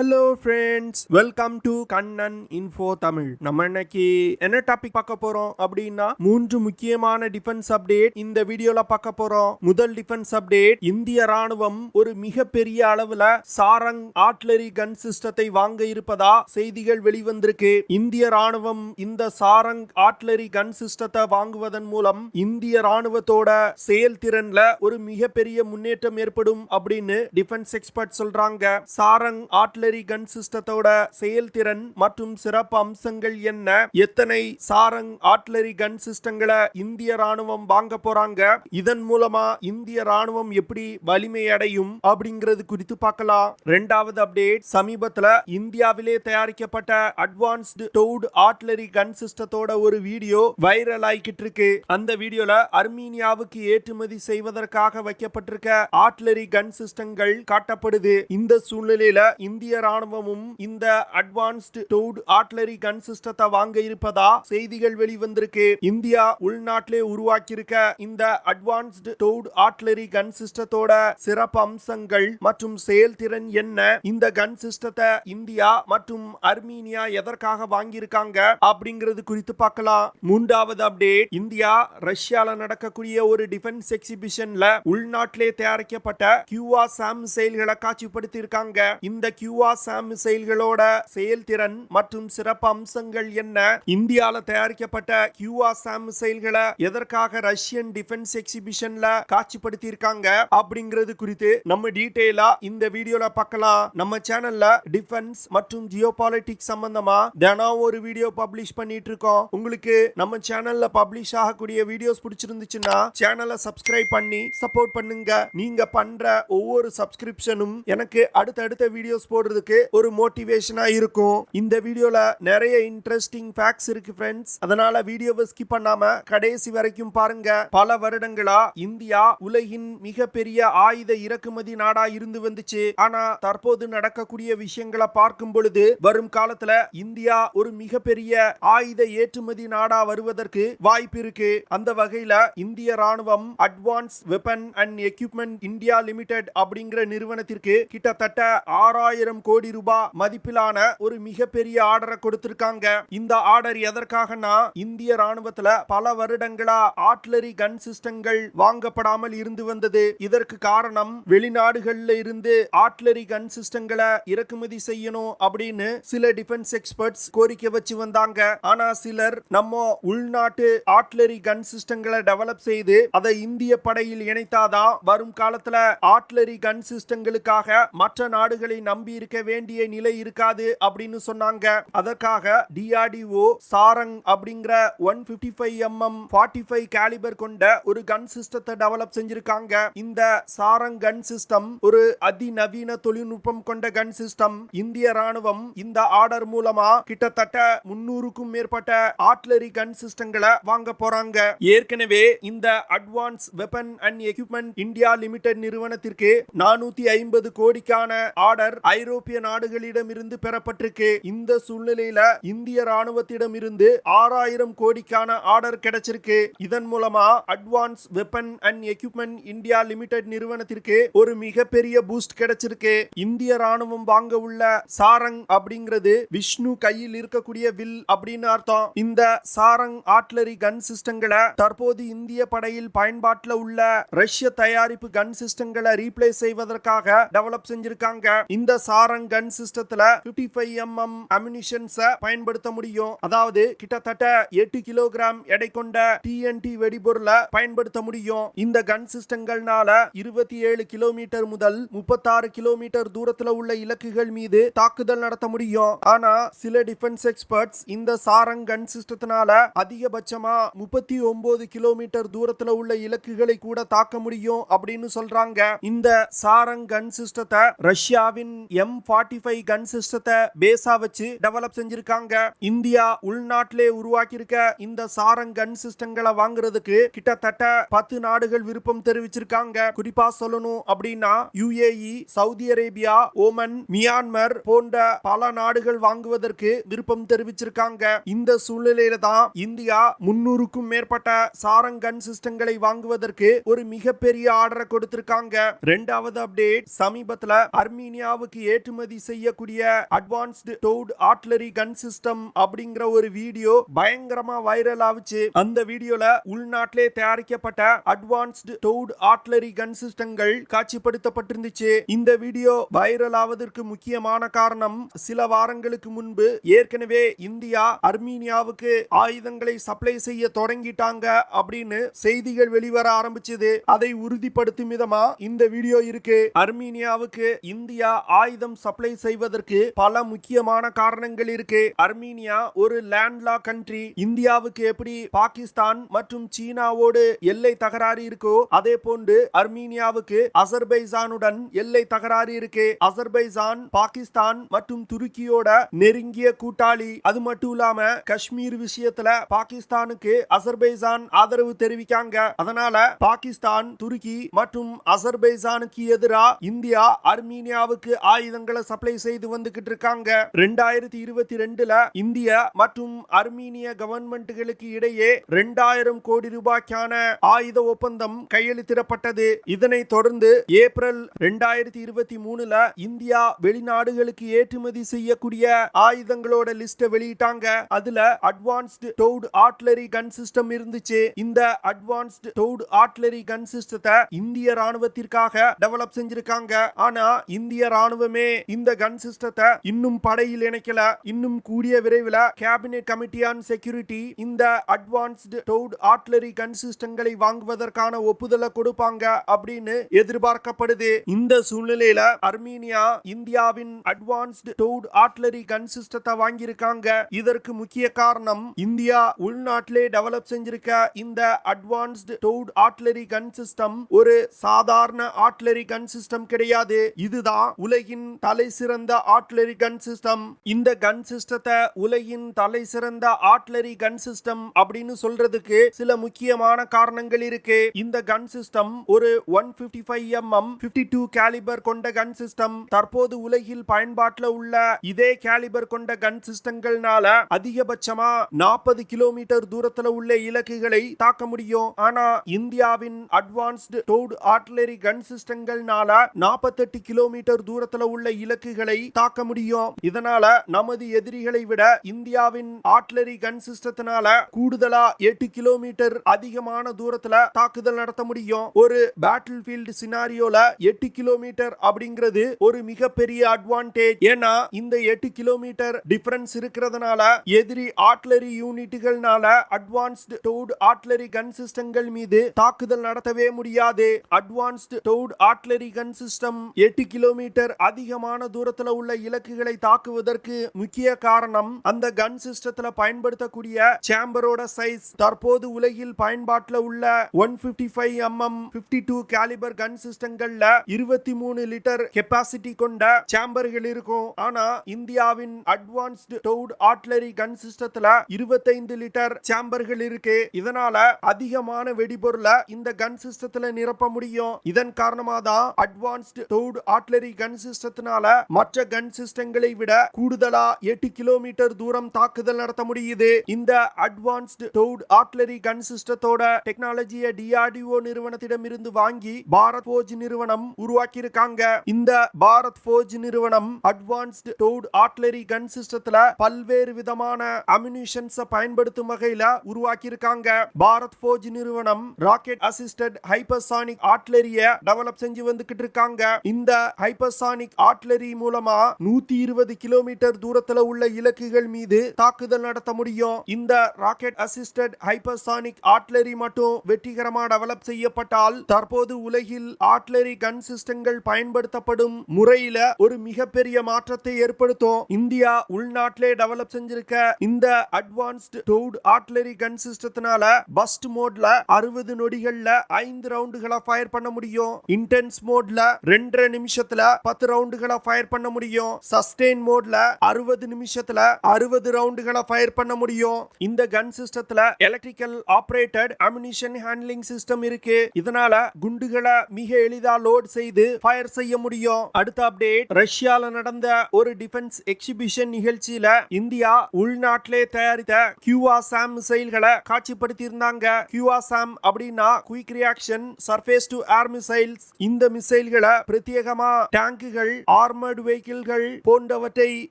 Hello friends, welcome to Kannan info Tamil. நம்ம இன்னைக்கு என்ன டாபிக் பார்க்க போறோம் அப்படின்னா 3 முக்கியமான டிஃபென்ஸ் அப்டேட் இந்த வீடியோல பார்க்க போறோம். முதல் டிஃபென்ஸ் அப்டேட், இந்திய ராணுவம் ஒரு மிகப்பெரிய அளவுல சாரங் ஆர்ட்டிலரி கன் சிஸ்டத்தை வாங்க இருப்பதா செய்திகள் வெளிவந்திருக்கு. இந்திய ராணுவம் இந்த சாரங் ஆர்ட்டிலரி கன் சிஸ்டத்தை வாங்குவதன் மூலம் இந்திய ராணுவத்தோட செயல்திறன்ல ஒரு மிகப்பெரிய முன்னேற்றம் ஏற்படும் அப்படின்னு டிஃபென்ஸ் எக்ஸ்பர்ட் சொல்றாங்க. சாரங் ஆர்ட்டிலரி கன் சிஸ்டத்தோட செயல்திறன் மற்றும் சிறப்பு அம்சங்கள் என்ன, எத்தனை சாரங் ஆர்ட்டிலரி கன் சிஸ்டங்களை இந்திய ராணுவம் வாங்க போறாங்க, இதன் மூலமா இந்திய ராணுவம் எப்படி வலிமை அடையும் அப்படிங்கிறது குறித்து பார்க்கலாம். இரண்டாவது அப்டேட், சமீபத்துல இந்தியாவிலே தயாரிக்கப்பட்ட அட்வான்ஸ்டு டவுட் ஆர்ட்டிலரி கன் சிஸ்டத்தோட ஒரு வீடியோ வைரல் ஆகிட்டு இருக்கு. அந்த வீடியோல அர்மீனியாவுக்கு ஏற்றுமதி செய்வதற்காக வைக்கப்பட்டிருக்க ஆர்ட்டிலரி கன் சிஸ்டங்கள் காட்டப்படுது. இந்த சூழ்நிலையில இந்திய ராணுவமும் இந்த அட்வான்ஸ்டு டவுட் ஆர்ட்டிலரி கன் சிஸ்டத்தை வாங்க இருப்பதா செய்திகள் வெளிவந்திருக்கு. இந்தியா உள்நாட்டிலே உருவாக்கி இருக்க இந்த அட்வான்ஸ்டு டவுட் ஆர்ட்டிலரி கன் சிஸ்டத்தோட சிறப்பு அம்சங்கள் மற்றும் செயல்திறன் என்ன, இந்த கன் சிஸ்டத்தை இந்தியா மற்றும் அர்மீனியா எதற்காக வாங்கியிருக்காங்க அப்படிங்கிறது குறித்து பார்க்கலாம். மூன்றாவது அப்டேட், இந்தியா ரஷ்யால நடக்கக்கூடிய ஒரு டிஃபென்ஸ் எக்ஸிபிஷன்ல உள்நாட்டிலே தயாரிக்கப்பட்ட கியூஆ சாம் மிசைல்களை காட்சிப்படுத்தி இருக்காங்க. இந்த கியூஆ சாம் மிசைல்களோட செயல்திறன் மற்றும் சிறப்பு அம்சங்கள் என்ன, இந்தியால தயாரிக்கப்பட்ட கியூஆ சாம் மிசைல்களை எதற்காக ரஷ்யன் டிஃபென்ஸ் எக்ஸிபிஷன்ல காட்சிப்படுத்தி இருக்காங்க அப்படிங்கிறது குறித்து நம்ம டீடைலா இந்த வீடியோல பார்க்கலாம். நம்ம சேனல்ல டிஃபென்ஸ் மற்றும் ஜியோபாலிட்டிக்ஸ் சம்பந்தமா தினம் ஒரு வீடியோ பப்ளிஷ் பண்ணிட்டு இருக்கோம். உங்களுக்கு நம்ம சேனல்ல பப்ளிஷ் ஆகக்கூடிய வீடியோஸ் பிடிச்சிருந்துச்சுன்னா சேனலை சப்ஸ்கிரைப் பண்ணி சப்போர்ட் பண்ணுங்க. நீங்க பண்ற ஒவ்வொரு சப்ஸ்கிரிப்ஷனும் எனக்கு அடுத்தடுத்த வீடியோஸ் போடுறதுக்கு ஒரு மோட்டிவேஷனா இருக்கும். இந்த வீடியோல நிறைய இன்ட்ரெஸ்டிங் ஃபேக்ட்ஸ் இருக்கு ஃப்ரெண்ட்ஸ், அதனால வீடியோவை ஸ்கிப் பண்ணாம கடைசி வரைக்கும் பாருங்க. பல வருடங்களா இந்தியா உலகின் மிகப்பெரிய ஆயுத இறக்குமதி நாடா இருந்து வந்துச்சு. ஆனா தற்போது நடக்கக்கூடிய விஷயங்களை பார்க்கும் பொழுது வரும் காலத்துல இந்தியா ஒரு மிகப்பெரிய ஆயுத ஏற்றுமதி நாடா வருவதற்கு வாய்ப்பு இருக்கு. அந்த வகையில இந்திய ராணுவம் advance weapon and equipment India limited அப்படிங்கிற நிறுவனத்திற்கு கிட்டத்தட்ட 6000 கோடி ரூபாய் மதிப்பிலான ஒரு மிகப்பெரிய ஆர்டரை கொடுத்திருக்காங்க. இந்த ஆர்டர் எதற்காகனா, இந்திய ராணுவத்துல பல வருடங்களா ஆர்ட்டிலரி கன் சிஸ்டங்கள் வாங்கப்படாமல் இருந்து வந்தது. இதற்கு காரணம் வெளிநாடுகள்ல இருந்து ஆர்ட்டிலரி கன் சிஸ்டங்களை இறக்குமதி செய்யணும் அப்படின்னு சில டிஃபென்ஸ் எக்ஸ்பர்ட்ஸ் கோரிக்கை வச்சு வந்தாங்க. ஆனா சிலர் நம்ம உள்நாட்டு ஆர்ட்டிலரி கன் சிஸ்டங்களை டெவலப் செய்து அதை இந்திய படையில் இணைத்தாதான் வரும் காலத்துல ஆர்ட்டிலரி கன் சிஸ்டங்களுக்காக மற்ற நாடுகளை நம்பி இருக்க வேண்டிய நிலை இருக்காது அப்படின்னு சொன்னாங்க. அதற்காக டிஆர்டிஓ சாரங் அப்படிங்கிற 155mm 45 கேலிபர் கொண்ட ஒரு கன் சிஸ்டத்தை டெவலப் செஞ்சிருக்காங்க. இந்த சாரங் கன் சிஸ்டம் ஒரு அதிநவீன தொழில்நுட்பம் கொண்ட கன் சிஸ்டம். இந்திய ராணுவம் இந்த ஆர்டர் மூலமா கிட்டத்தட்ட 300க்கும் மேற்பட்ட ஆர்ட்டிலரி கன் சிஸ்டங்களை வாங்க போறாங்க. ஏற்கனவே இந்த advance weapon and equipment India limited நிறுவனத்திற்கு 450 கோடிக்கான ஆர்டர் ஐரோப்பிய நாடுகளிடம் இருந்து பெறப்பட்டிருக்கு. இந்த சூழ்நிலையில இந்திய ராணுவத்திடம் இருந்து 6000 கோடிக்கான ஆர்டர் கிடைச்சிருக்கு. இதன் மூலமா advance weapon and equipment India limited நிறுவனத்திற்கு ஒரு மிகப்பெரிய பூஸ்ட் கிடைச்சிருக்கு. இந்திய ராணுவம் வாங்க உள்ள சாரங் அப்படிங்கிறது விஷ்ணு கையில் இருக்கக்கூடிய வில் அப்படின்னு அர்த்தம். இந்த சாரங் ஆர்ட்டிலரி கன் சிஸ்டங்களை தற்போது இந்திய படையில் பயன்பாட்டில் உள்ள ரஷ்ய தயாரிப்பு கன் சிஸ்டங்களை ரீப்ளேஸ் செய்வதற்காக டெவலப் செஞ்சிருக்காங்க. இந்த சாரங் கன் சிஸ்டத்துல 55mm அம்யூனிஷன்ஸ் பயன்படுத்த முடியும். அதாவது கிட்டத்தட்ட 8 கிலோகிராம் எடை கொண்ட டிஎன்டி வெடிபொருளை பயன்படுத்த முடியும். இந்த கன் சிஸ்டங்கள்னால 27 கிலோமீட்டர் முதல் 36 கிலோமீட்டர் தூரத்துல உள்ள இலக்குகள் மீது தாக்குதல் நடத்த முடியும். ஆனா சில டிஃபென்ஸ் எக்ஸ்பர்ட்ஸ் இந்த சாரங் கன் சிஸ்டத்தினால அதிகபட்சமா 39 கிலோமீட்டர் தூரத்துல உள்ள இலக்குகளை கூட தாக்க முடியும் அப்படின்னு சொல்றாங்க. இந்த சாரங் கன் சிஸ்டத்தை ரஷ்யாவின் M45 கன் சிஸ்டத்தை பேஸா வச்சு டெவலப் செஞ்சிருக்காங்க. இந்தியா உள்நாட்டிலே உருவாக்கி இருக்க இந்த சாரங் கன் சிஸ்டங்களை வாங்குறதுக்கு கிட்டத்தட்ட 10 நாடுகள் விருப்பம் தெரிவிச்சிருக்காங்க. குறிப்பா சொல்லணும் அப்படின்னா UAE, Saudi Arabia, Oman, Myanmar போன்ற பல நாடுகள் வாங்குவதற்கு விருப்பம் தெரிவிச்சிருக்காங்க. இந்த சூழ்நிலையில தான் இந்தியா 300க்கும் மேற்பட்ட சாரங் கன் சிஸ்டங்களை வாங்குவதற்கு ஒரு மிகப்பெரிய ஆர்டரை கொடுத்திருக்காங்க. இரண்டாவது அப்டேட், சமீபத்துல அர்மீனியாவுக்கு ஏற்று ஏற்றுமதி செய்யக்கூடிய advanced towed artillery gun system அப்படிங்கிற ஒரு வீடியோ பயங்கரமா வைரல் ஆச்சு. அந்த வீடியோல உள்நாட்டிலே தயாரிக்கப்பட்ட அட்வான்ஸ்டு டவுட் ஆர்ட்டிலரி கன் சிஸ்டங்கள் காட்சிப்படுத்தப்பட்டிருந்துச்சு. இந்த வீடியோ வைரல் ஆவதற்கு முக்கியமான காரணம் சில வாரங்களுக்கு முன்பு ஏற்கனவே இந்தியா அர்மீனியாவுக்கு ஆயுதங்களை சப்ளை செய்ய தொடங்கிட்டாங்க அப்படின்னு செய்திகள் வெளிவர ஆரம்பிச்சது. அதை உறுதிப்படுத்தும் விதமா இந்த வீடியோ இருக்கு. அர்மீனியாவுக்கு இந்தியா ஆயுதம் சப்ளை செய்வதற்கு பல முக்கியமான காரணங்கள் இருக்கு. அர்மீனியா ஒரு லேண்ட்லாக் கண்ட்ரி. இந்தியாவுக்கு எப்படி பாகிஸ்தான் மற்றும் சீனாவோடு எல்லை தகராறு இருக்கோ அதே போன்று அர்மீனியாவுக்கு அசர்பைஜானுடன் எல்லை தகராறு இருக்கு. அசர்பைஜான் பாகிஸ்தான் மற்றும் துருக்கியோட நெருங்கிய கூட்டாளி. அது மட்டும் இல்லாம காஷ்மீர் விஷயத்துல பாகிஸ்தானுக்கு அசர்பைஜான் ஆதரவு தெரிவிக்காங்க. அதனால பாகிஸ்தான், துருக்கி மற்றும் அசர்பைஜானுக்கு எதிரா இந்தியா அர்மீனியாவுக்கு ஆயுதங்களை சப்ளை செய்து வந்துகிட்டு இருக்காங்க. 2022ல இந்திய மற்றும் அர்மீனிய கவர்மெண்ட்களுக்கு இடையே 2000 கோடி ரூபாய்க்கான ஆயுத ஒப்பந்தம் கையெழுத்திடப்பட்டது. இதனைத் தொடர்ந்து ஏப்ரல் 2023ல இந்தியா வெளிநாடுகளுக்கு ஏற்றுமதி செய்யக்கூடிய ஆயுதங்களோட லிஸ்ட வெளியிட்டாங்க. அதுல advanced towed artillery gun system இருந்துச்சு. இந்த அட்வான்ஸ்டு டவுட் ஆர்ட்டிலரி கன் சிஸ்டத்தை இந்திய ராணுவத்திற்காக டெவலப் செஞ்சிருக்காங்க. ஆனா இந்திய ராணுவமே இந்த கன் சிஸ்டத்தை இன்னும் படையில் இணைக்கல. இன்னும் கூடிய விரைவில் கேபினெட் கமிட்டி ஆன் செக்யூரிட்டி இந்த அட்வான்ஸ்டு டவுட் ஆர்ட்டிலரி கன் சிஸ்டங்களை வாங்குவதற்கான ஒப்புதலை கொடுப்பாங்க அப்படின்னு எதிர்பார்க்கப்படுது. இந்த சூழ்நிலையில அர்மீனியா இந்தியாவின் அட்வான்ஸ்டு டவுட் ஆர்ட்டிலரி கன் சிஸ்டத்தை வாங்கியிருக்காங்க. இதற்கு முக்கிய காரணம் இந்தியா உள்நாட்டிலே டெவலப் செஞ்சிருக்க இந்த advanced towed artillery gun system ஒரு சாதாரண ஆர்ட்டிலரி கன் சிஸ்டம் கிடையாது. இதுதான் உலகின் தலை சிறந்த ஆர்ட்டிலரி கன் சிஸ்டம். இந்த கன் சிஸ்டத்தை உலகின் தலை சிறந்த ஆர்ட்டிலரி கன் சிஸ்டம் அப்படின்னு சொல்றதுக்கு சில முக்கியமான காரணங்கள் இருக்கு. இந்த கன் சிஸ்டம் ஒரு 155 mm 52 கேலிபர் கொண்ட கன் சிஸ்டம். தற்போது உலகில் பயன்பாட்டில் உள்ள இதே கேலிபர் கொண்ட கன் சிஸ்டங்கள்னால அதிகபட்சமா 40 கிலோமீட்டர் தூரத்துல உள்ள இலக்குகளை தாக்க முடியும். ஆனா இந்தியாவின் அட்வான்ஸ்டு டவுட் ஆர்ட்டிலரி கன் சிஸ்டங்கள்னால 48 கிலோமீட்டர் தூரத்துல உள்ள இலக்குகளை தாக்க முடியும். இதனால நமது எதிரிகளை விட இந்தியாவின் ஆர்ட்டிலரி கன் சிஸ்டத்தினால கூடுதலா 8 கிலோமீட்டர் அதிகமான தூரத்துல தாக்குதல் நடத்த முடியும். ஒரு பேட்டில் ஃபீல்ட் சினாரியோல 8 கிலோமீட்டர் அப்படிங்கிறது ஒரு மிகப்பெரிய அட்வான்டேஜ். ஏன்னா இந்த 8 கிலோமீட்டர் டிஃபரன்ஸ் இருக்கிறதுனால எதிரி ஆர்ட்டிலரி யூனிட்டுகள்னால அட்வான்ஸ்டு டவுட் ஆர்ட்டிலரி கன் சிஸ்டங்கள் மீது தாக்குதல் நடத்தவே முடியாது. Advanced towed artillery gun system 8 kilometre அதிகமான தூரத்துல உள்ள இலக்குகளை தாக்குவதற்கு முக்கிய காரணம் அந்த கன் சிஸ்டத்துல பயன்படுத்தக்கூடிய சேம்பரோட சைஸ். தற்போது உலகில் பயன்பாட்டில் உள்ள 155 mm 52 கேலிபர் கன் சிஸ்டங்கள்ல 23 லிட்டர் கெபாசிட்டி கொண்ட சேம்பர்கள் இருக்கும். ஆனா இந்தியாவின் அட்வான்ஸ்டு டவுட் ஆர்ட்டிலரி கன் சிஸ்டத்துல 25 லிட்டர் சேம்பர்கள் இருக்கு. இதனால அதிகமான வெடிபொருளை இந்த கன் சிஸ்டத்துல நிரப்ப முடியும். இதன் காரணமா தான் அட்வான்ஸ்டு டவுட் ஆர்ட்டிலரி கன் சிஸ்டத்தினால மற்ற கன் சிஸ்டங்களை விட கூடுதலா 8 கிலோமீட்டர் தூரம் தாக்குதல் நடத்த முடியுது. இந்த அட்வான்ஸ்டு டவுட் ஆர்ட்டிலரி கன் சிஸ்டத்தோட டெக்னாலஜியை டிஆர்டிஓ நிறுவனத்திடம் இருந்து வாங்கி பாரத் போர்ஜ் நிறுவனம் உருவாக்கி இருக்காங்க. இந்த பாரத் போர்ஜ் நிறுவனம் அட்வான்ஸ்டு டவுட் ஆர்ட்டிலரி கன் சிஸ்டத்துல பல்வேறு விதமான அம்யூனிஷன்ஸ் பயன்படுத்தும் வகையில உருவாக்கி இருக்காங்க. பாரத் போர்ஜ் நிறுவனம் ராக்கெட் அசிஸ்டட் ஹைப்பர்சானிக் ஆர்ட்டிலரிய டெவலப் செஞ்சு வந்துகிட்டு இருக்காங்க. இந்த ஹைப்பர்சானிக் ஆர்ட்டிலரி மூலமா 120 கிலோமீட்டர் தூரத்துல உள்ள இலக்குகள் மீது தாக்குதல் நடத்த முடியும். இந்த ராக்கெட் அசிஸ்டட் ஹைப்பர்சானிக் ஆர்ட்டிலரி மட்டும் வெற்றிகரமா டெவலப் செய்யப்பட்டால் தற்போது உலகில் ஆர்ட்டிலரி கன் சிஸ்டங்கள் பயன்படுத்தப்படும் முறையில ஒரு மிகப்பெரிய மாற்றத்தை ஏற்படுத்தும். இந்தியா உள்நாட்டிலே டெவலப் செஞ்சிருக்க இந்த அட்வான்ஸ்டு டவுட் ஆர்ட்டிலரி கன் சிஸ்டத்தினால பஸ்ட் மோட்ல 60 நொடிகள்ல 5 ரவுண்டுகளை ஃபயர் பண்ண முடியும். இன்டென்ஸ் மோட்ல 2.5 நிமிஷத்துல 10 ரவுண்டுகளை ஃபயர் பண்ண முடியும். சஸ்டெயின் மோட்ல 60 நிமிஷத்துல 60 ரவுண்டுகளை ஃபயர் பண்ண முடியும். இந்த கன் சிஸ்டத்துல electrical operated ammunition handling system இருக்கு. இதனால குண்டுகளை மிக எளிதா லோட் செய்து ஃபயர் செய்ய முடியும். அடுத்த அப்டேட், ரஷ்யால நடந்த ஒரு டிஃபென்ஸ் எக்ஸிபிஷன் நிகழ்ச்சியில இந்தியா உள்நாட்டிலே தயாரித்த QRSAM மிசைல்களை காட்சிப்படுத்தி இருந்தாங்க. QRSAM அப்படின்னா quick reaction surface to air missiles. இந்த மிசைல்களை பிரத்யேகமா டேங்குகள், ஆர்மர்டு வெஹிக்கிள்கள் போன்றவற்றை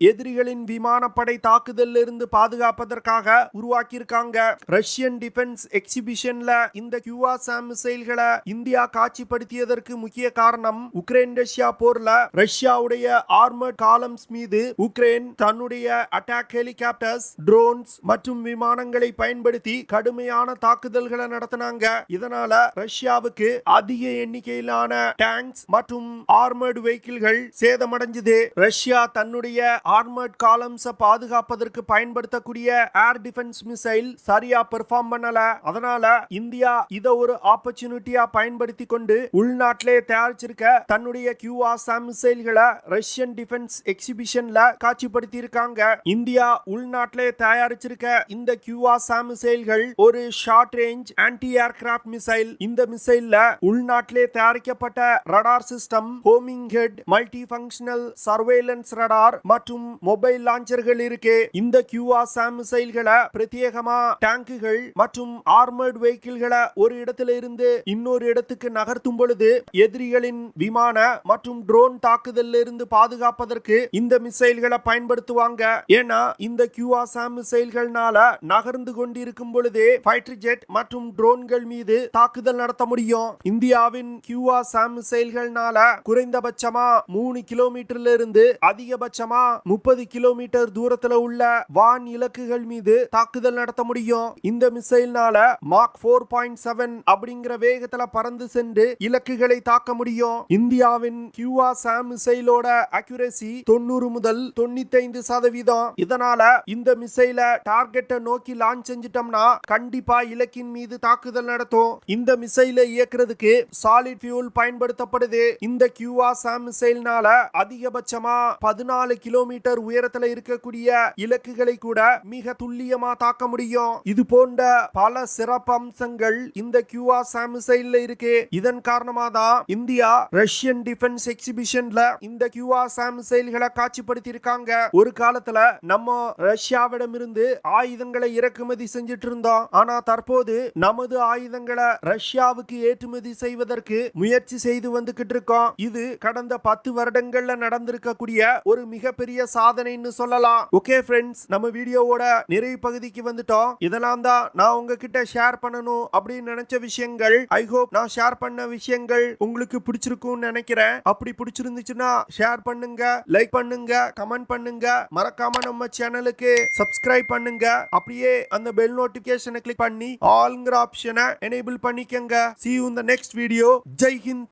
எதிரிகளின் விமானப்படை தாக்குதலில் இருந்து பாதுகாப்பதற்காக உருவாக்கியிருக்காங்க. ரஷ்யன் டிஃபென்ஸ் எக்ஸிபிஷன்ல இந்த QRSAM மிசைல்களை இந்தியா காட்சிப்படுத்தியதற்கு முக்கிய காரணம் உக்ரைன் ரஷ்யா போர்ல ரஷ்யாவுடைய ஆர்மர்ட் காலம்ஸ் மீது உக்ரைன் தன்னுடைய அட்டாக் ஹெலிகாப்டர்ஸ், ட்ரோன்ஸ் மற்றும் விமானங்களை பயன்படுத்தி கடுமையான தாக்குதல்களை நடத்தினாங்க. இதனால ரஷ்யாவுக்கு அதிக எண்ணிக்கையிலான டேங்க்ஸ் மற்றும் ஆர்மர்டு வெஹிக்கிள்கள் சேதமடைஞ்சது. ரஷ்யா தன்னுடைய ஆர்மர்ட் காலம்ஸ் பாதுகாப்பதற்கு பயன்படுத்தக்கூடிய ஏர் டிஃபென்ஸ் மிசைல் சரியா பெர்ஃபார்ம் பண்ணல. அதனால இந்தியா இத ஒரு ஆப்பர்ச்சுனிட்டியா பயன்படுத்தி கொண்டு உள்நாட்டிலே தயாரிச்சிருக்க தன்னுடைய QRSAM மிசைல்களை ரஷ்யன் டிஃபென்ஸ் எக்ஸிபிஷன்ல காட்சிப்படுத்தி இருக்காங்க. இந்தியா உள்நாட்டிலே தயாரிச்சிருக்க இந்த QRSAM மிசைல்கள் ஒரு short range anti aircraft missile. இந்த மிசைல்ல உள்நாட்டிலே தயாரிக்கப்பட்ட radar system, homing head, multi functional surveillance radar மற்றும் மொபைல் லான்ச்சர்கள் இருக்கு. இந்த QRSAM மிசைல்களை பிரத்யேகமா டேங்குகள் மற்றும் ஆர்மர்டு வெஹிக்கிள்களை ஒரு இடத்துல இருந்து இன்னொரு இடத்துக்கு நகர்த்தும் பொழுது எதிரிகளின் விமான மற்றும் ட்ரோன் தாக்குதலில் இருந்து பாதுகாப்பதற்கு இந்த மிசைல்களை பயன்படுத்துவாங்க. ஏன்னா இந்த QRSAM மிசைல்கள்னால நகர்ந்து கொண்டிருக்கும் பொழுதே ஃபைட்டர் ஜெட் மற்றும் ட்ரோன்கள் மீது தாக்குதல் நடத்த முடியும். இந்தியாவின் QRSAM மிசைல்கள்னால குறைந்தபட்சமா 3 கிலோமீட்டர்ல இருந்து அதிகபட்சமா 30 கிலோமீட்டர் தூரத்துல உள்ள வான் இலக்குகள் மீது தாக்குதல் நடத்த முடியும். இந்த மிசைல்னால மாக் 4.7 அப்படிங்கிற வேகத்துல பறந்து சென்று இலக்குகளை தாக்க முடியும். இந்தியாவின் QRSAM மிசைலோட அக்யூரசி 90 முதல் 95%. இதனால இந்த மிசைல டார்கெட்டை நோக்கி லான்ச் செஞ்சிட்டோம்னா கண்டிப்பா இலக்கின் மீது தாக்குதல் நடத்தும். இந்த மிசைலை இயக்குறதுக்கு சாலிட் ஃபியூல் பயன்படுத்தப்படுது. இந்த QRSAM மிசைல்னால அதிகபட்சமா 14 கிலோமீட்டர் உயரத்துல இருக்கக்கூடிய இலக்குகளை கூட மிக துல்லியமா தாக்க முடியும். இது போன்ற பல சிறப்பு அம்சங்கள் இந்த QRSAM மிசைல்ல இருக்கு. இதன் காரணமா தான் இந்தியா ரஷ்யன் டிஃபென்ஸ் எக்ஸிபிஷன்ல இந்த QRSAM மிசைல்களை காட்சிப்படுத்தி இருக்காங்க. ஒரு காலத்துல நம்ம ரஷ்யாவிடம் இருந்து ஆயுதங்களை இறக்குமதி செஞ்சிட்டு இருந்தோம். ஆனா தற்போது நமது ஆயுதங்களை ரஷ்யாவுக்கு ஏற்றுமதி செய்வதற்கு முயற்சி செய்து வந்துகிட்டு இருக்கோம். இது கடந்த 10 வருடங்கள்ல நடந்திருக்கக்கூடிய ஒரு மிகப்பெரிய சாதனைன்னு சொல்லலாம். ஓகே ஃப்ரெண்ட்ஸ், நம்ம வீடியோவோட நிறைவு பகுதிக்கு வந்துட்டோம். இதெல்லாம் தான் நான் உங்ககிட்ட ஷேர் பண்ணணும் அப்படின்னு நினைச்ச விஷயங்கள். ஐ ஹோப் நான் ஷேர் பண்ண விஷயங்கள் உங்களுக்கு பிடிச்சிருக்கும்னு நினைக்கிறேன். அப்படி பிடிச்சிருந்துச்சுன்னா ஷேர் பண்ணுங்க, லைக் பண்ணுங்க, கமெண்ட் பண்ணுங்க. மறக்காம நம்ம சேனலுக்கு சப்ஸ்கிரைப் பண்ணுங்க. அப்படியே அந்த பெல் நோட்டிபிகேஷனை கிளிக் பண்ணி ஆல்ங்கிற ஆப்ஷனை எனேபிள் பண்ணிக்கங்க. See you in the next video. Jai Hind.